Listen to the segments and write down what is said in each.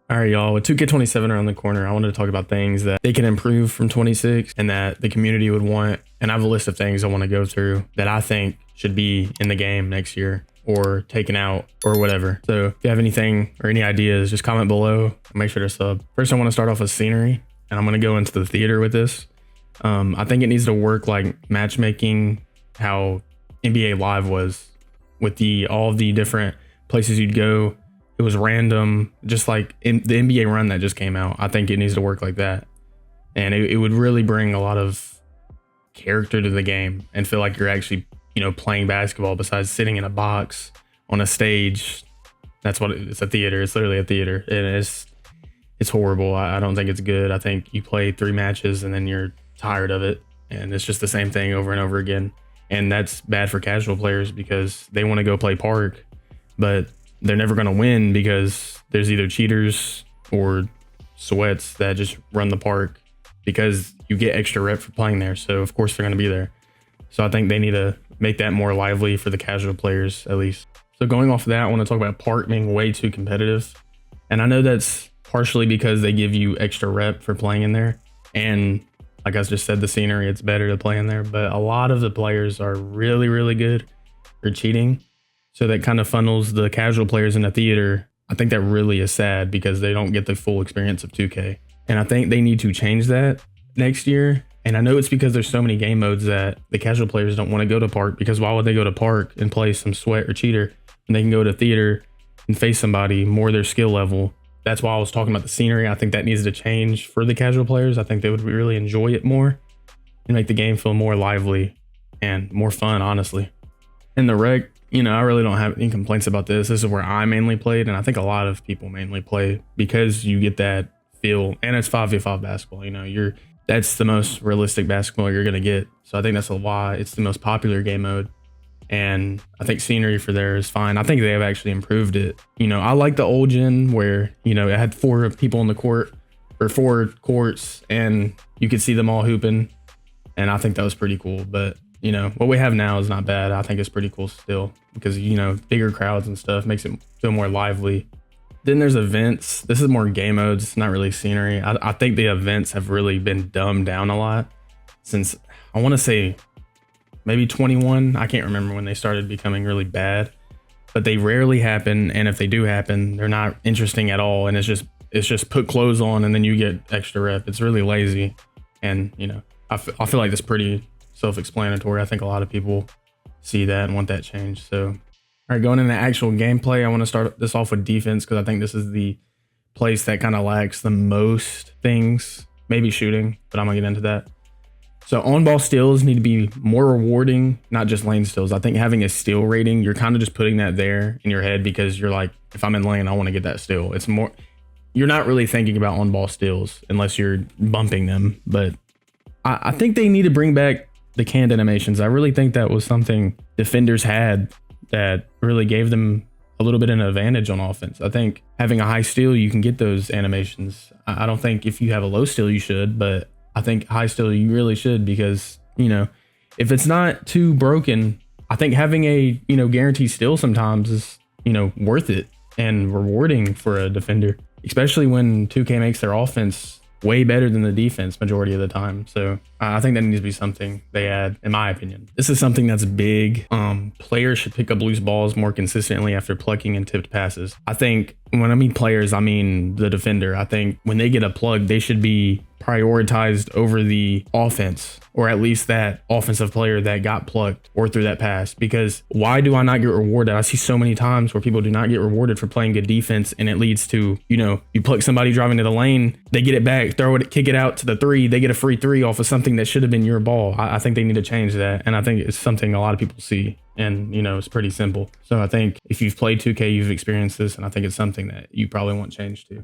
All right, y'all. With 2K27 around the corner, I wanted to talk about things that they can improve from 26 and that the community would want. And I have a list of things I want to go through that I think should be in the game next year or taken out or whatever. So if you have anything or any ideas, just comment below and make sure to sub. First, I want to start off with scenery, and I'm going to go into the theater with this. I think it needs to work like matchmaking, how NBA Live was with all of the different places you'd go. It was random, just like in the NBA run that just came out. I think it needs to work like that. And it would really bring a lot of character to the game and feel like you're actually, playing basketball besides sitting in a box on a stage. That's what it's a theater. It's literally a theater. And it's horrible. I don't think it's good. I think you play 3 matches and then you're tired of it. And it's just the same thing over and over again. And that's bad for casual players because they want to go play park, but they're never going to win because there's either cheaters or sweats that just run the park because you get extra rep for playing there. So of course they're going to be there. So I think they need to make that more lively for the casual players at least. So going off of that, I want to talk about park being way too competitive. And I know that's partially because they give you extra rep for playing in there. And like I just said, the scenery, it's better to play in there. But a lot of the players are really, really good for cheating. So that kind of funnels the casual players in the theater. I think that really is sad because they don't get the full experience of 2K. And I think they need to change that next year. And I know it's because there's so many game modes that the casual players don't want to go to park, because why would they go to park and play some sweat or cheater when they can go to theater and face somebody more their skill level? That's why I was talking about the scenery. I think that needs to change for the casual players. I think they would really enjoy it more and make the game feel more lively and more fun, honestly. In the rec, I really don't have any complaints about this. This is where I mainly played, and I think a lot of people mainly play because you get that feel, and it's 5v5 basketball. That's the most realistic basketball you're gonna get. So I think that's why it's the most popular game mode. And I think scenery for there is fine. I think they have actually improved it. I like the old gen where, it had 4 people in the court or 4 courts and you could see them all hooping. And I think that was pretty cool. But, what we have now is not bad. I think it's pretty cool still because, bigger crowds and stuff makes it feel more lively. Then there's events. This is more game modes. It's not really scenery. I think the events have really been dumbed down a lot since, I want to say, maybe 21. I can't remember when they started becoming really bad, but they rarely happen. And if they do happen, they're not interesting at all. And it's just put clothes on and then you get extra rep. It's really lazy. And, I feel like that's pretty self-explanatory. I think a lot of people see that and want that changed. So, all right, going into actual gameplay, I want to start this off with defense because I think this is the place that kind of lacks the most things. Maybe shooting, but I'm gonna get into that. So on-ball steals need to be more rewarding, not just lane steals. I think having a steal rating, you're kind of just putting that there in your head because you're like, if I'm in lane, I want to get that steal. It's more, you're not really thinking about on-ball steals unless you're bumping them. But I think they need to bring back the canned animations. I really think that was something defenders had that really gave them a little bit of an advantage on offense. I think having a high steal, you can get those animations. I don't think if you have a low steal, you should, but I think high steal you really should because, if it's not too broken, I think having a, guaranteed steal sometimes is, worth it and rewarding for a defender, especially when 2K makes their offense way better than the defense majority of the time. So I think that needs to be something they add, in my opinion. This is something that's big. Players should pick up loose balls more consistently after plucking and tipped passes. I think when I mean players, I mean the defender. I think when they get a plug, they should be prioritized over the offense, or at least that offensive player that got plucked or threw that pass. Because why do I not get rewarded? I see so many times where people do not get rewarded for playing good defense, and it leads to, you pluck somebody driving to the lane, they get it back, throw it, kick it out to the 3, they get a free 3 off of something that should have been your ball. I think they need to change that, and I think it's something a lot of people see, and it's pretty simple. So I think if you've played 2K, you've experienced this, and I think it's something that you probably want changed too.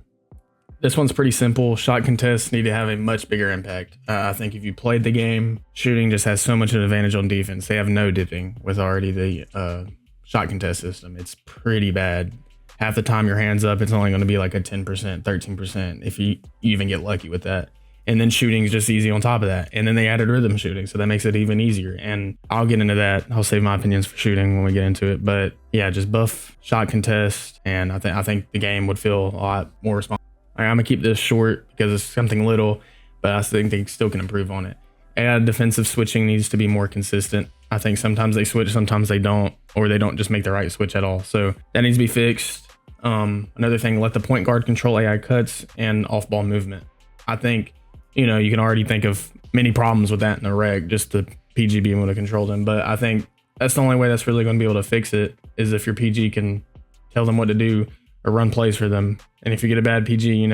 This one's pretty simple. Shot contests need to have a much bigger impact. I think if you played the game, shooting just has so much of an advantage on defense. They have no dipping with already the shot contest system. It's pretty bad. Half the time your hands up, it's only going to be like a 10%, 13% if you even get lucky with that. And then shooting is just easy on top of that. And then they added rhythm shooting, so that makes it even easier. And I'll get into that. I'll save my opinions for shooting when we get into it. But yeah, just buff shot contest, and I think the game would feel a lot more responsible. I'm gonna keep this short because it's something little, but I think they still can improve on it. And defensive switching needs to be more consistent. I think sometimes they switch, sometimes they don't, or they don't just make the right switch at all. So that needs to be fixed. Another thing, let the point guard control AI cuts and off-ball movement. I think, you can already think of many problems with that in the reg, just the PG being able to control them. But I think that's the only way that's really going to be able to fix it, is if your PG can tell them what to do or run plays for them. And if you get a bad PG,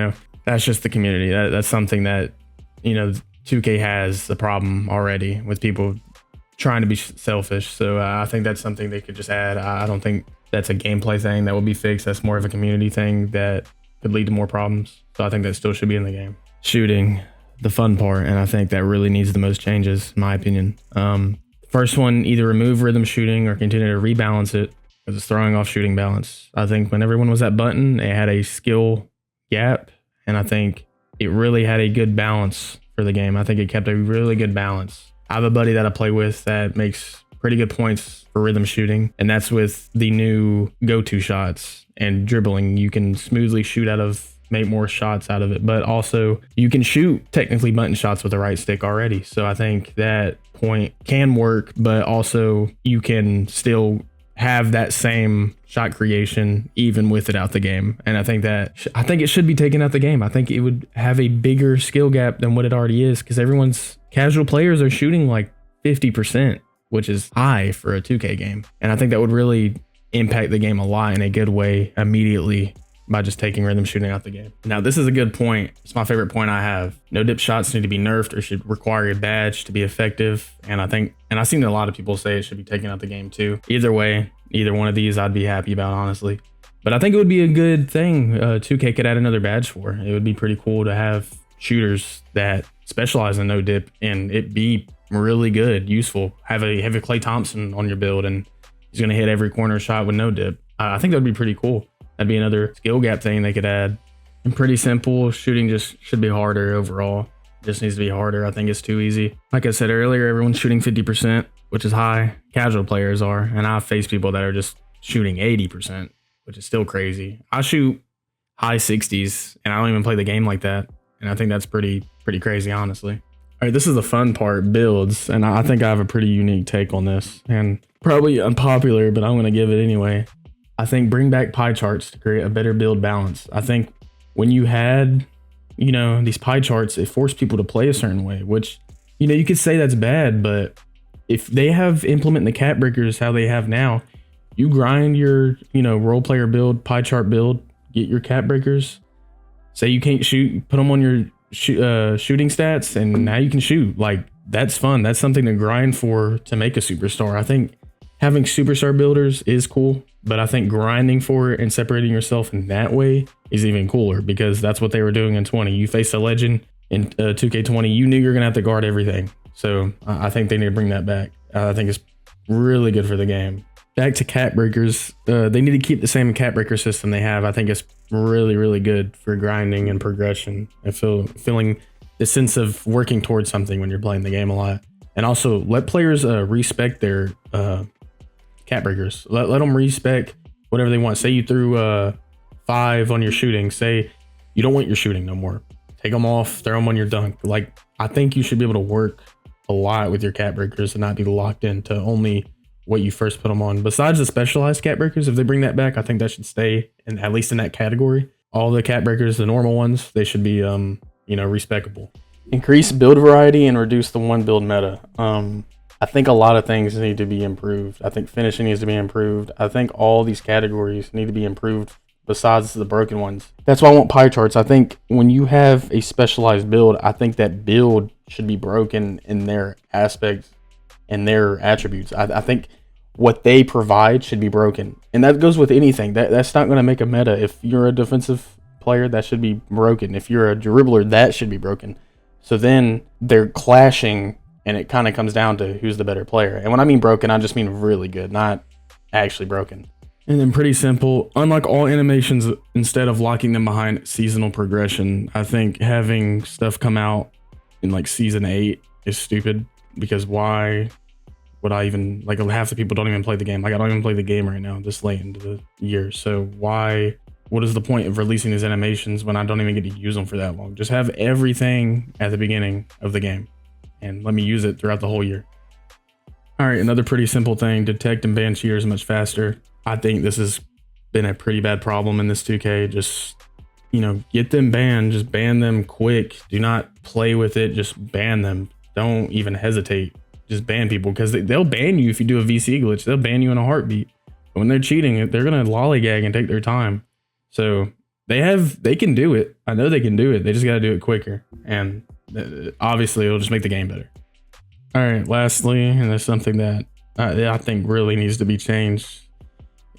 that's just the community. That's something that, 2K has the problem already with people trying to be selfish. So I think that's something they could just add. I don't think that's a gameplay thing that will be fixed. That's more of a community thing that could lead to more problems. So I think that still should be in the game. Shooting, the fun part, and I think that really needs the most changes, in my opinion. First one, either remove rhythm shooting or continue to rebalance it, because it's throwing off shooting balance. I think when everyone was at button, it had a skill gap, and I think it really had a good balance for the game. I think it kept a really good balance. I have a buddy that I play with that makes pretty good points for rhythm shooting, and that's with the new go-to shots and dribbling. You can smoothly make more shots out of it, but also you can shoot technically button shots with the right stick already. So I think that point can work, but also you can still have that same shot creation even with it out the game. And I think it should be taken out the game. I think it would have a bigger skill gap than what it already is, because everyone's casual players are shooting like 50%, which is high for a 2K game. And I think that would really impact the game a lot in a good way immediately by just taking rhythm shooting out the game. Now, this is a good point. It's my favorite point I have. No dip shots need to be nerfed or should require a badge to be effective. And I've seen a lot of people say it should be taken out the game too. Either way, either one of these I'd be happy about, honestly. But I think it would be a good thing 2K could add another badge for. It would be pretty cool to have shooters that specialize in no dip and it be really good, useful. Have a Klay Thompson on your build and he's going to hit every corner shot with no dip. I think that would be pretty cool. That'd be another skill gap thing they could add. And pretty simple. Shooting just should be harder overall. Just needs to be harder. I think it's too easy. Like I said earlier, everyone's shooting 50%, which is high. Casual players are. And I've faced people that are just shooting 80%, which is still crazy. I shoot high 60s and I don't even play the game like that. And I think that's pretty crazy, honestly. All right, this is the fun part, builds. And I think I have a pretty unique take on this. And probably unpopular, but I'm going to give it anyway. I think bring back pie charts to create a better build balance. I think when you had, these pie charts, it forced people to play a certain way, which, you could say that's bad, but if they have implementing the cap breakers how they have now, you grind your, role player build, pie chart build, get your cap breakers, say you can't shoot, you put them on your shooting stats, and now you can shoot. Like, that's fun. That's something to grind for to make a superstar. I think having superstar builders is cool, but I think grinding for it and separating yourself in that way is even cooler, because that's what they were doing in 20. You faced a legend in 2K20, you knew you're going to have to guard everything. So I think they need to bring that back. I think it's really good for the game. Back to cap breakers, they need to keep the same cap breaker system they have. I think it's really good for grinding and progression and feeling the sense of working towards something when you're playing the game a lot. And also let players respect their cap breakers. Let them respect whatever they want. Say you threw 5 on your shooting. Say you don't want your shooting no more. Take them off, throw them on your dunk. Like, I think you should be able to work a lot with your cap breakers and not be locked into only what you first put them on. Besides the specialized cap breakers, if they bring that back, I think that should stay in, at least in that category. All the cap breakers, the normal ones, they should be respectable. Increase build variety and reduce the one build meta. I think a lot of things need to be improved. I think finishing needs to be improved. I think all these categories need to be improved besides the broken ones. That's why I want pie charts. I think when you have a specialized build, I think that build should be broken in their aspects and their attributes. I think what they provide should be broken. And that goes with anything. That's not going to make a meta. If you're a defensive player, that should be broken. If you're a dribbler, that should be broken. So then they're clashing, and it kind of comes down to who's the better player. And when I mean broken, I just mean really good, not actually broken. And then pretty simple, unlike all animations, instead of locking them behind seasonal progression, I think having stuff come out in like season 8 is stupid, because why would I even, like, half the people don't even play the game. Like, I don't even play the game right now this late into the year. So why what is the point of releasing these animations when I don't even get to use them for that long? Just have everything at the beginning of the game and let me use it throughout the whole year. All right, another pretty simple thing, detect and ban cheaters much faster. I think this has been a pretty bad problem in this 2K. Just, you know, get them banned, just ban them quick. Do not play with it, just ban them. Don't even hesitate, just ban people, because they'll ban you if you do a VC glitch. They'll ban you in a heartbeat. But when they're cheating, they're gonna lollygag and take their time. So they can do it. I know they can do it. They just gotta do it quicker. And obviously it'll just make the game better. All right, lastly, and there's something that I think really needs to be changed,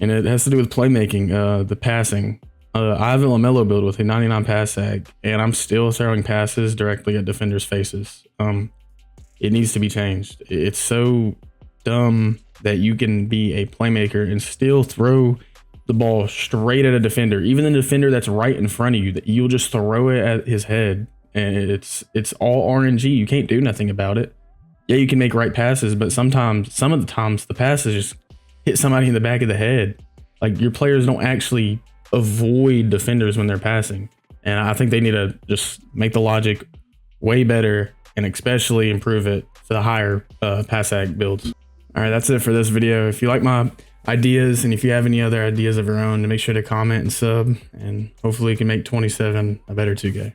and it has to do with playmaking, the passing. I have a LaMelo build with a 99 pass sag, and I'm still throwing passes directly at defenders' faces. It needs to be changed. It's so dumb that you can be a playmaker and still throw the ball straight at a defender, even the defender that's right in front of you, that you'll just throw it at his head, and it's all RNG. You can't do nothing about it. Yeah, you can make right passes, but some of the times the passes just hit somebody in the back of the head. Like, your players don't actually avoid defenders when they're passing. And I think they need to just make the logic way better and especially improve it for the higher pass sag builds. All right, that's it for this video. If you like my ideas and if you have any other ideas of your own, make sure to comment and sub, and hopefully you can make 27 a better 2K.